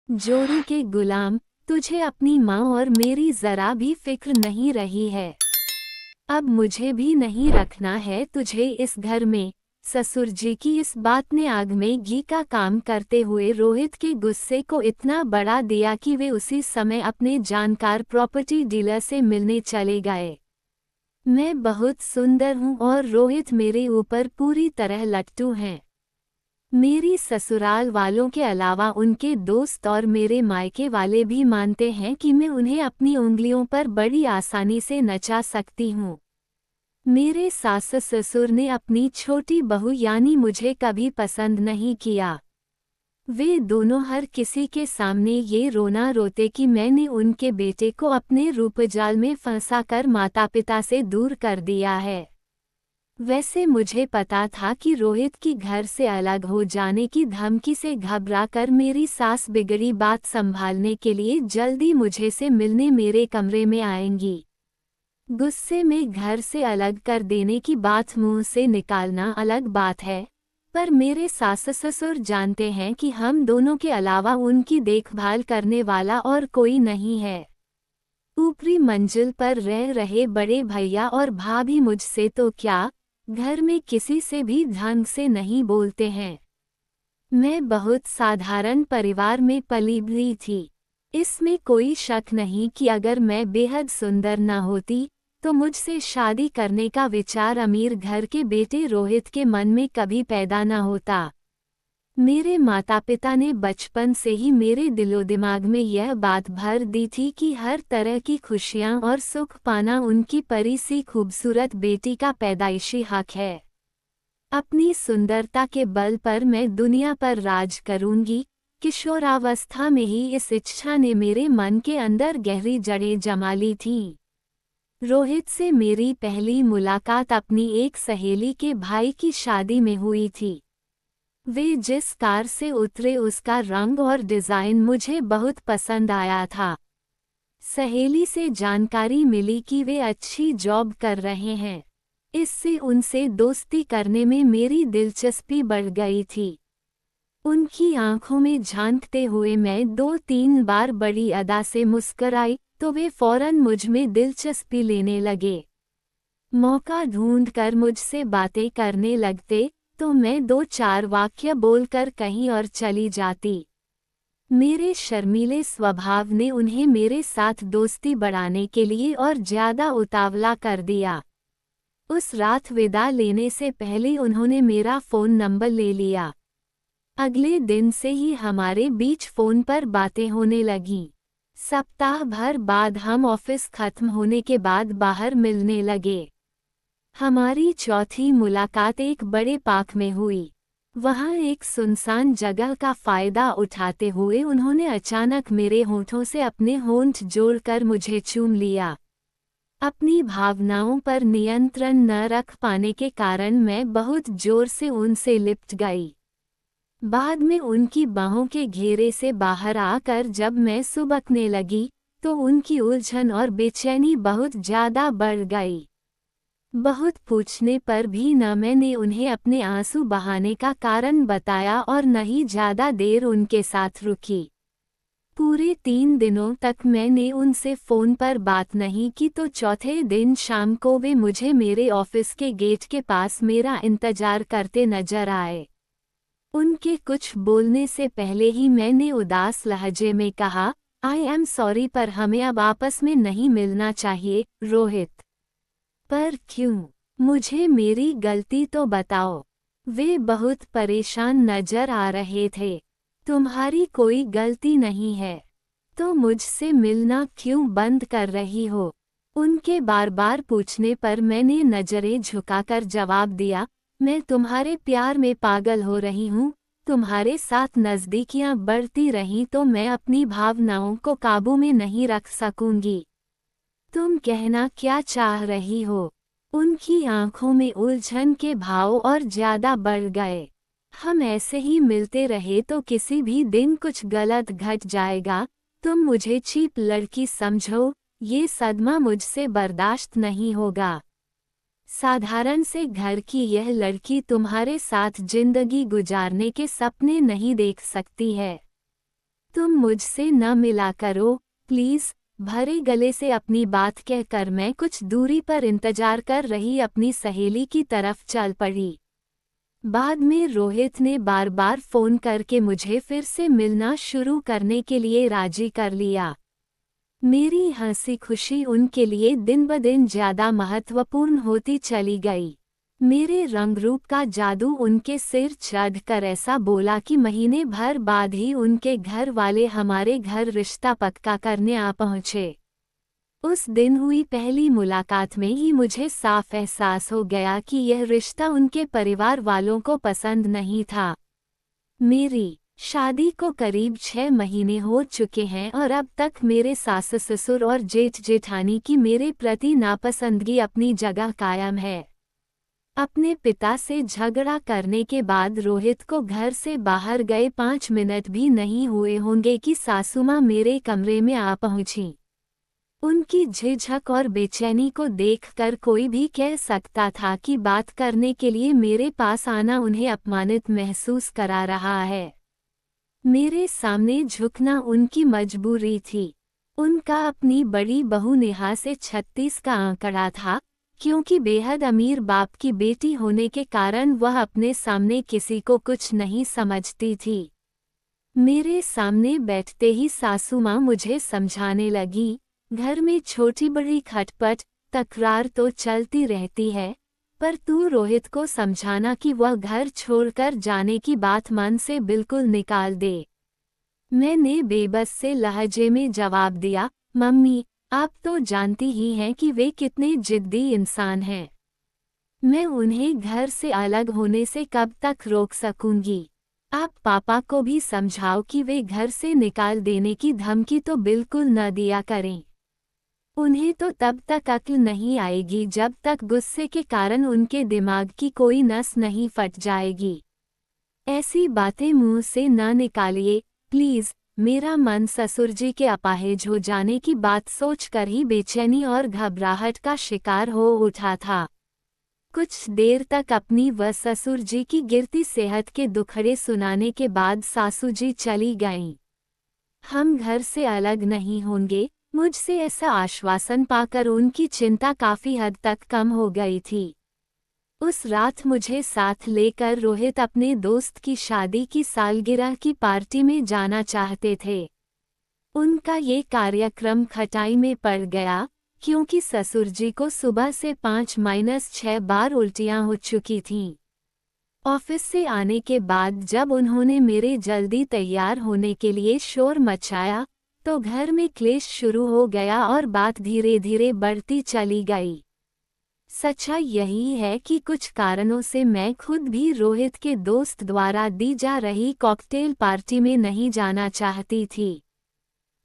जोरू के गुलाम, तुझे अपनी माँ और मेरी जरा भी फिक्र नहीं रही है। अब मुझे भी नहीं रखना है तुझे इस घर में। ससुर जी की इस बात ने आग में घी का काम करते हुए रोहित के गुस्से को इतना बढ़ा दिया कि वे उसी समय अपने जानकार प्रॉपर्टी डीलर से मिलने चले गए। मैं बहुत सुंदर हूँ और रोहित मेरे ऊपर पूरी तरह लट्टू हैं। मेरी ससुराल वालों के अलावा उनके दोस्त और मेरे मायके वाले भी मानते हैं कि मैं उन्हें अपनी उंगलियों पर बड़ी आसानी से नचा सकती हूँ। मेरे सास ससुर ने अपनी छोटी बहू यानी मुझे कभी पसंद नहीं किया। वे दोनों हर किसी के सामने ये रोना रोते कि मैंने उनके बेटे को अपने रूपजाल में फंसाकर माता पिता से दूर कर दिया है। वैसे मुझे पता था कि रोहित की घर से अलग हो जाने की धमकी से घबराकर मेरी सास बिगड़ी बात संभालने के लिए जल्दी मुझे से मिलने मेरे कमरे में आएंगी। गुस्से में घर से अलग कर देने की बात मुंह से निकालना अलग बात है, पर मेरे सास ससुर जानते हैं कि हम दोनों के अलावा उनकी देखभाल करने वाला और कोई नहीं है। ऊपरी मंजिल पर रह रहे बड़े भैया और भाभी मुझसे तो क्या, घर में किसी से भी ढंग से नहीं बोलते हैं। मैं बहुत साधारण परिवार में पली बड़ी थी। इसमें कोई शक नहीं कि अगर मैं बेहद सुंदर न होती तो मुझसे शादी करने का विचार अमीर घर के बेटे रोहित के मन में कभी पैदा न होता। मेरे माता पिता ने बचपन से ही मेरे दिलो दिमाग में यह बात भर दी थी कि हर तरह की खुशियां और सुख पाना उनकी परी सी खूबसूरत बेटी का पैदाइशी हक है। अपनी सुंदरता के बल पर मैं दुनिया पर राज करूंगी। किशोरावस्था में ही इस इच्छा ने मेरे मन के अंदर गहरी जड़ें जमा ली थीं। रोहित से मेरी पहली मुलाकात अपनी एक सहेली के भाई की शादी में हुई थी। वे जिस कार से उतरे उसका रंग और डिज़ाइन मुझे बहुत पसंद आया था। सहेली से जानकारी मिली कि वे अच्छी जॉब कर रहे हैं। इससे उनसे दोस्ती करने में मेरी दिलचस्पी बढ़ गई थी। उनकी आंखों में झांकते हुए मैं 2-3 बार बड़ी अदा से मुस्कराई तो वे फौरन मुझ में दिलचस्पी लेने लगे। मौका ढूंढकर मुझसे बातें करने लगते तो मैं 2-4 वाक्य बोलकर कहीं और चली जाती। मेरे शर्मीले स्वभाव ने उन्हें मेरे साथ दोस्ती बढ़ाने के लिए और ज्यादा उतावला कर दिया। उस रात विदा लेने से पहले उन्होंने मेरा फ़ोन नंबर ले लिया। अगले दिन से ही हमारे बीच फ़ोन पर बातें होने लगीं। सप्ताह भर बाद हम ऑफिस खत्म होने के बाद बाहर मिलने लगे। हमारी चौथी मुलाकात एक बड़े पार्क में हुई। वहाँ एक सुनसान जगह का फ़ायदा उठाते हुए उन्होंने अचानक मेरे होंठों से अपने होंठ जोड़कर मुझे चूम लिया। अपनी भावनाओं पर नियंत्रण न रख पाने के कारण मैं बहुत जोर से उनसे लिपट गई। बाद में उनकी बाहों के घेरे से बाहर आकर जब मैं सुबकने लगी तो उनकी उलझन और बेचैनी बहुत ज़्यादा बढ़ गई। बहुत पूछने पर भी न मैंने उन्हें अपने आंसू बहाने का कारण बताया और न ही ज़्यादा देर उनके साथ रुकी। पूरे 3 दिनों तक मैंने उनसे फ़ोन पर बात नहीं की तो चौथे दिन शाम को वे मुझे मेरे ऑफिस के गेट के पास मेरा इंतजार करते नजर आए। उनके कुछ बोलने से पहले ही मैंने उदास लहजे में कहा, आई एम सॉरी पर हमें अब आपस में नहीं मिलना चाहिए, रोहित। पर क्यों? मुझे मेरी गलती तो बताओ। वे बहुत परेशान नजर आ रहे थे। तुम्हारी कोई गलती नहीं है। तो मुझसे मिलना क्यों बंद कर रही हो? उनके बार बार पूछने पर मैंने नजरें झुकाकर जवाब दिया, मैं तुम्हारे प्यार में पागल हो रही हूँ। तुम्हारे साथ नज़दीकियाँ बढ़ती रहीं तो मैं अपनी भावनाओं को काबू में नहीं रख सकूंगी। तुम कहना क्या चाह रही हो? उनकी आंखों में उलझन के भाव और ज्यादा बढ़ गए। हम ऐसे ही मिलते रहे तो किसी भी दिन कुछ गलत घट जाएगा। तुम मुझे चीप लड़की समझो, ये सदमा मुझसे बर्दाश्त नहीं होगा। साधारण से घर की यह लड़की तुम्हारे साथ जिंदगी गुजारने के सपने नहीं देख सकती है। तुम मुझसे न मिला करो प्लीज। भरे गले से अपनी बात कहकर मैं कुछ दूरी पर इंतजार कर रही अपनी सहेली की तरफ चल पड़ी। बाद में रोहित ने बार बार फोन करके मुझे फिर से मिलना शुरू करने के लिए राजी कर लिया। मेरी हंसी खुशी उनके लिए दिन ब दिन ज्यादा महत्वपूर्ण होती चली गई। मेरे रंग रूप का जादू उनके सिर चढ़कर ऐसा बोला कि महीने भर बाद ही उनके घर वाले हमारे घर रिश्ता पक्का करने आ पहुँचे। उस दिन हुई पहली मुलाकात में ही मुझे साफ एहसास हो गया कि यह रिश्ता उनके परिवार वालों को पसंद नहीं था। मेरी शादी को करीब 6 महीने हो चुके हैं और अब तक मेरे सास ससुर और जेठ जेठानी की मेरे प्रति नापसंदगी अपनी जगह कायम है। अपने पिता से झगड़ा करने के बाद रोहित को घर से बाहर गए 5 मिनट भी नहीं हुए होंगे कि सासू माँ मेरे कमरे में आ पहुंची। उनकी झिझक और बेचैनी को देखकर कोई भी कह सकता था कि बात करने के लिए मेरे पास आना उन्हें अपमानित महसूस करा रहा है। मेरे सामने झुकना उनकी मजबूरी थी। उनका अपनी बड़ी बहू नेहा से 36 का आंकड़ा था, क्योंकि बेहद अमीर बाप की बेटी होने के कारण वह अपने सामने किसी को कुछ नहीं समझती थी। मेरे सामने बैठते ही सासू माँ मुझे समझाने लगी, घर में छोटी बड़ी खटपट तकरार तो चलती रहती है, पर तू रोहित को समझाना कि वह घर छोड़कर जाने की बात मन से बिल्कुल निकाल दे। मैंने बेबस से लहजे में जवाब दिया, मम्मी आप तो जानती ही हैं कि वे कितने जिद्दी इंसान हैं। मैं उन्हें घर से अलग होने से कब तक रोक सकूंगी। आप पापा को भी समझाओ कि वे घर से निकाल देने की धमकी तो बिल्कुल न दिया करें। उन्हें तो तब तक अक्ल नहीं आएगी जब तक गुस्से के कारण उनके दिमाग की कोई नस नहीं फट जाएगी। ऐसी बातें मुंह से न निकालिए प्लीज। मेरा मन ससुर जी के अपाहिज हो जाने की बात सोचकर ही बेचैनी और घबराहट का शिकार हो उठा था। कुछ देर तक अपनी व ससुर जी की गिरती सेहत के दुखड़े सुनाने के बाद सासू जी चली गईं। हम घर से अलग नहीं होंगे, मुझसे ऐसा आश्वासन पाकर उनकी चिंता काफी हद तक कम हो गई थी। उस रात मुझे साथ लेकर रोहित अपने दोस्त की शादी की सालगिरह की पार्टी में जाना चाहते थे। उनका ये कार्यक्रम खटाई में पड़ गया, क्योंकि ससुर जी को सुबह से 5-6 बार उल्टियां हो चुकी थीं। ऑफिस से आने के बाद जब उन्होंने मेरे जल्दी तैयार होने के लिए शोर मचाया, तो घर में क्लेश शुरू हो गया और बात धीरे धीरे बढ़ती चली गई। सच्चाई यही है कि कुछ कारणों से मैं खुद भी रोहित के दोस्त द्वारा दी जा रही कॉकटेल पार्टी में नहीं जाना चाहती थी।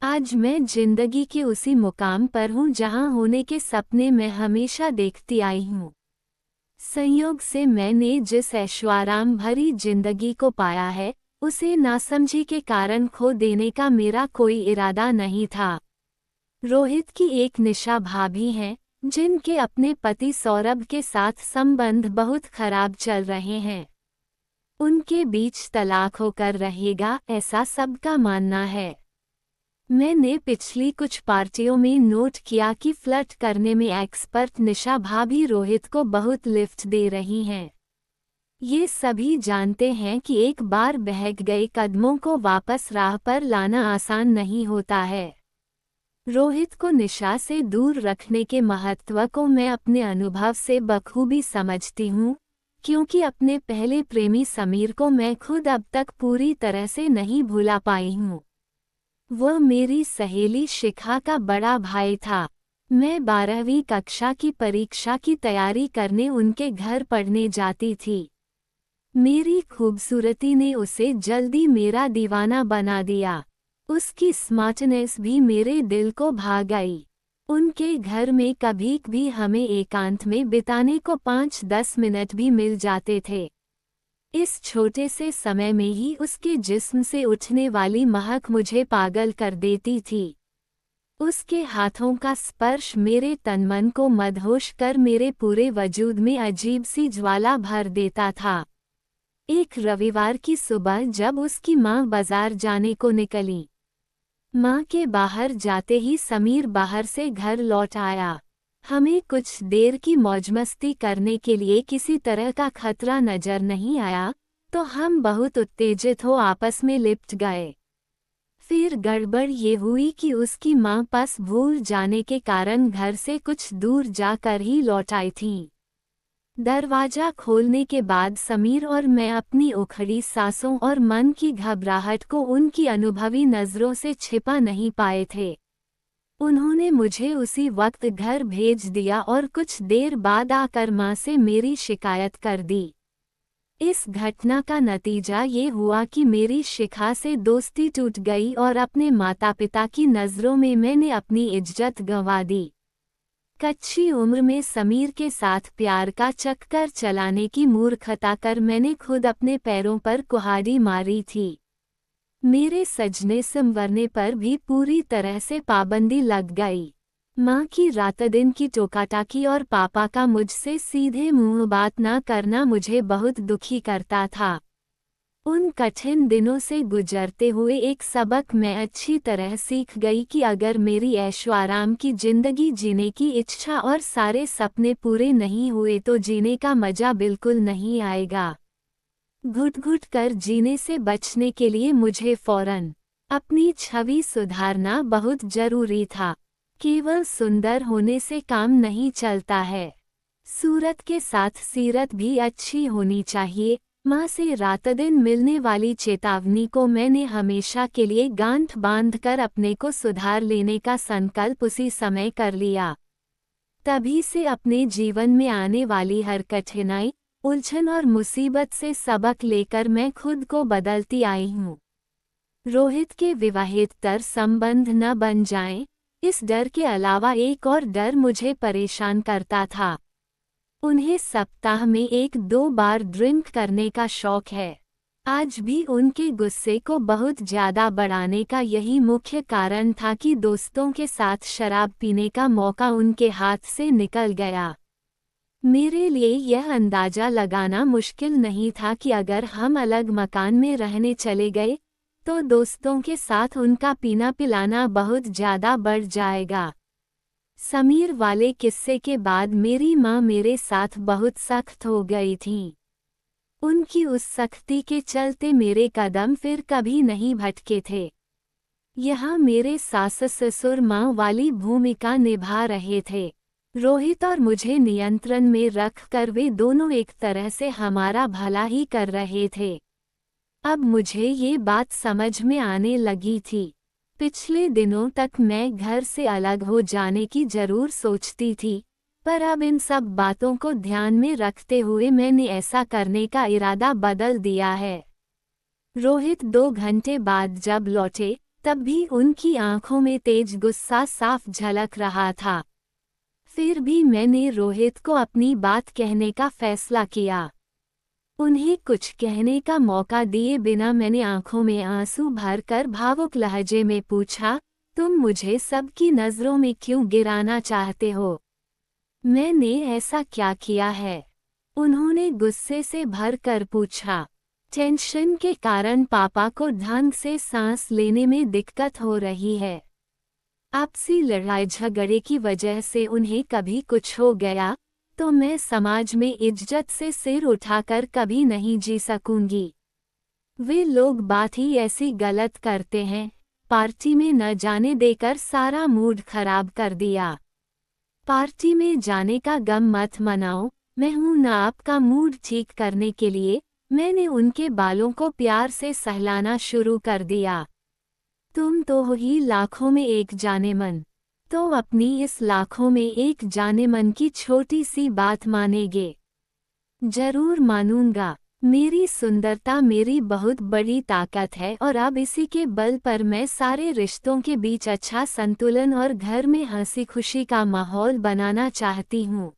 आज मैं जिंदगी के उसी मुकाम पर हूँ जहाँ होने के सपने मैं हमेशा देखती आई हूँ। संयोग से मैंने जिस ऐशोआराम भरी जिंदगी को पाया है, उसे नासमझी के कारण खो देने का मेरा कोई इरादा नहीं था। रोहित की एक निशा भाभी हैं, जिनके अपने पति सौरभ के साथ संबंध बहुत खराब चल रहे हैं। उनके बीच तलाक होकर रहेगा ऐसा सबका मानना है। मैंने पिछली कुछ पार्टियों में नोट किया कि फ्लर्ट करने में एक्सपर्ट निशा भाभी रोहित को बहुत लिफ्ट दे रही हैं। ये सभी जानते हैं कि एक बार बहक गए कदमों को वापस राह पर लाना आसान नहीं होता है। रोहित को निशा से दूर रखने के महत्व को मैं अपने अनुभव से बखूबी समझती हूँ, क्योंकि अपने पहले प्रेमी समीर को मैं खुद अब तक पूरी तरह से नहीं भुला पाई हूँ। वह मेरी सहेली शिखा का बड़ा भाई था। मैं 12वीं कक्षा की परीक्षा की तैयारी करने उनके घर पढ़ने जाती थी। मेरी खूबसूरती ने उसे जल्दी मेरा दीवाना बना दिया। उसकी स्मार्टनेस भी मेरे दिल को भा गई। उनके घर में कभी भी हमें एकांत में बिताने को 5-10 मिनट भी मिल जाते थे। इस छोटे से समय में ही उसके जिस्म से उठने वाली महक मुझे पागल कर देती थी। उसके हाथों का स्पर्श मेरे तन मन को मदहोश कर मेरे पूरे वजूद में अजीब सी ज्वाला भर देता था। एक रविवार की सुबह जब उसकी माँ बाजार जाने को निकली, माँ के बाहर जाते ही समीर बाहर से घर लौट आया। हमें कुछ देर की मौजमस्ती करने के लिए किसी तरह का खतरा नजर नहीं आया, तो हम बहुत उत्तेजित हो आपस में लिपट गए। फिर गड़बड़ ये हुई कि उसकी माँ बस भूल जाने के कारण घर से कुछ दूर जाकर ही लौट आई थीं। दरवाजा खोलने के बाद समीर और मैं अपनी उखड़ी सांसों और मन की घबराहट को उनकी अनुभवी नज़रों से छिपा नहीं पाए थे। उन्होंने मुझे उसी वक्त घर भेज दिया और कुछ देर बाद आकर माँ से मेरी शिकायत कर दी। इस घटना का नतीजा ये हुआ कि मेरी शिखा से दोस्ती टूट गई और अपने माता पिता की नज़रों में मैंने अपनी इज्जत गंवा दी। कच्ची उम्र में समीर के साथ प्यार का चक्कर चलाने की मूर्खता कर मैंने खुद अपने पैरों पर कुल्हाड़ी मारी थी। मेरे सजने संवरने पर भी पूरी तरह से पाबंदी लग गई। माँ की रात दिन की टोकाटाकी और पापा का मुझसे सीधे मुंह बात न करना मुझे बहुत दुखी करता था। उन कठिन दिनों से गुजरते हुए एक सबक मैं अच्छी तरह सीख गई कि अगर मेरी ऐशो आराम की जिंदगी जीने की इच्छा और सारे सपने पूरे नहीं हुए तो जीने का मजा बिल्कुल नहीं आएगा। घुट-घुट कर जीने से बचने के लिए मुझे फौरन अपनी छवि सुधारना बहुत जरूरी था। केवल सुंदर होने से काम नहीं चलता है, सूरत के साथ सीरत भी अच्छी होनी चाहिए। माँ से रात दिन मिलने वाली चेतावनी को मैंने हमेशा के लिए गांठ बांधकर अपने को सुधार लेने का संकल्प उसी समय कर लिया। तभी से अपने जीवन में आने वाली हर कठिनाई, उलझन और मुसीबत से सबक लेकर मैं खुद को बदलती आई हूँ। रोहित के विवाहेतर संबंध न बन जाएं, इस डर के अलावा एक और डर मुझे परेशान करता था। उन्हें सप्ताह में 1-2 बार ड्रिंक करने का शौक है। आज भी उनके गुस्से को बहुत ज्यादा बढ़ाने का यही मुख्य कारण था कि दोस्तों के साथ शराब पीने का मौका उनके हाथ से निकल गया। मेरे लिए यह अंदाजा लगाना मुश्किल नहीं था कि अगर हम अलग मकान में रहने चले गए तो दोस्तों के साथ उनका पीना पिलाना बहुत ज्यादा बढ़ जाएगा। समीर वाले किस्से के बाद मेरी माँ मेरे साथ बहुत सख्त हो गई थीं। उनकी उस सख्ती के चलते मेरे कदम फिर कभी नहीं भटके थे। यहाँ मेरे सास ससुर माँ वाली भूमिका निभा रहे थे। रोहित और मुझे नियंत्रण में रखकर वे दोनों एक तरह से हमारा भला ही कर रहे थे। अब मुझे ये बात समझ में आने लगी थी। पिछले दिनों तक मैं घर से अलग हो जाने की जरूर सोचती थी, पर अब इन सब बातों को ध्यान में रखते हुए मैंने ऐसा करने का इरादा बदल दिया है। रोहित 2 घंटे बाद जब लौटे तब भी उनकी आंखों में तेज गुस्सा साफ झलक रहा था। फिर भी मैंने रोहित को अपनी बात कहने का फैसला किया। उन्हें कुछ कहने का मौका दिए बिना मैंने आंखों में आंसू भरकर भावुक लहजे में पूछा, तुम मुझे सबकी नज़रों में क्यों गिराना चाहते हो? मैंने ऐसा क्या किया है? उन्होंने गुस्से से भरकर पूछा। टेंशन के कारण पापा को ढंग से सांस लेने में दिक्कत हो रही है। आपसी लड़ाई झगड़े की वजह से उन्हें कभी कुछ हो गया तो मैं समाज में इज्जत से सिर उठाकर कभी नहीं जी सकूंगी। वे लोग बात ही ऐसी गलत करते हैं। पार्टी में न जाने देकर सारा मूड खराब कर दिया। पार्टी में जाने का गम मत मनाओ, मैं हूं ना आपका मूड ठीक करने के लिए। मैंने उनके बालों को प्यार से सहलाना शुरू कर दिया। तुम तो हो ही लाखों में एक जाने मन, तो अपनी इस लाखों में एक जाने मन की छोटी सी बात मानेंगे? जरूर मानूंगा। मेरी सुंदरता मेरी बहुत बड़ी ताकत है और अब इसी के बल पर मैं सारे रिश्तों के बीच अच्छा संतुलन और घर में हंसी खुशी का माहौल बनाना चाहती हूँ।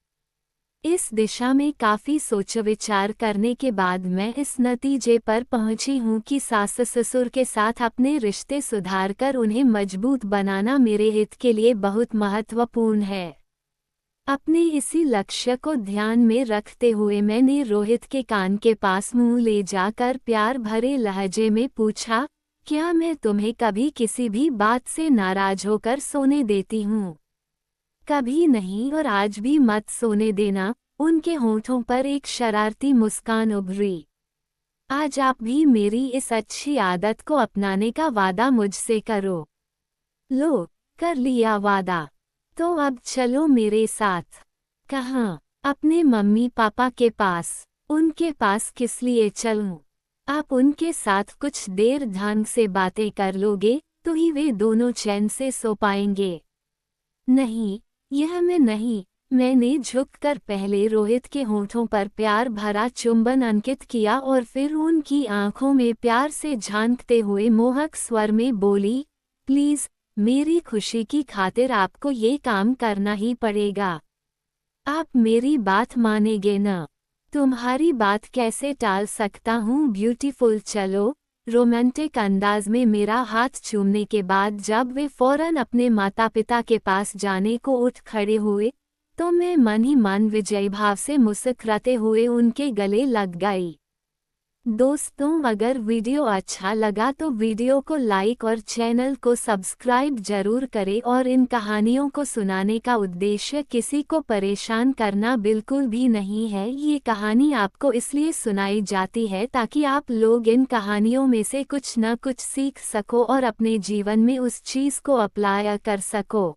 इस दिशा में काफ़ी सोच विचार करने के बाद मैं इस नतीजे पर पहुंची हूँ कि सास ससुर के साथ अपने रिश्ते सुधारकर उन्हें मजबूत बनाना मेरे हित के लिए बहुत महत्वपूर्ण है। अपने इसी लक्ष्य को ध्यान में रखते हुए मैंने रोहित के कान के पास मुंह ले जाकर प्यार भरे लहजे में पूछा, क्या मैं तुम्हें कभी किसी भी बात से नाराज होकर सोने देती हूँ? कभी नहीं, और आज भी मत सोने देना। उनके होठों पर एक शरारती मुस्कान उभरी। आज आप भी मेरी इस अच्छी आदत को अपनाने का वादा मुझसे करो। लो, कर लिया वादा। तो अब चलो मेरे साथ। कहाँ? अपने मम्मी पापा के पास। उनके पास किस लिए चलूं? आप उनके साथ कुछ देर ढंग से बातें कर लोगे तो ही वे दोनों चैन से सो पाएंगे। नहीं, यह मैं नहीं। मैंने झुककर पहले रोहित के होठों पर प्यार भरा चुंबन अंकित किया और फिर उनकी आंखों में प्यार से झांकते हुए मोहक स्वर में बोली, प्लीज, मेरी खुशी की खातिर आपको ये काम करना ही पड़ेगा। आप मेरी बात मानेंगे न? तुम्हारी बात कैसे टाल सकता हूँ ब्यूटीफुल। चलो। रोमांटिक अंदाज में मेरा हाथ चूमने के बाद जब वे फौरन अपने माता पिता के पास जाने को उठ खड़े हुए तो मैं मन ही मन विजयी भाव से मुस्कुराते हुए उनके गले लग गई। दोस्तों, अगर वीडियो अच्छा लगा तो वीडियो को लाइक और चैनल को सब्सक्राइब जरूर करें। और इन कहानियों को सुनाने का उद्देश्य किसी को परेशान करना बिल्कुल भी नहीं है। ये कहानी आपको इसलिए सुनाई जाती है ताकि आप लोग इन कहानियों में से कुछ न कुछ सीख सको और अपने जीवन में उस चीज़ को अप्लाई कर सको।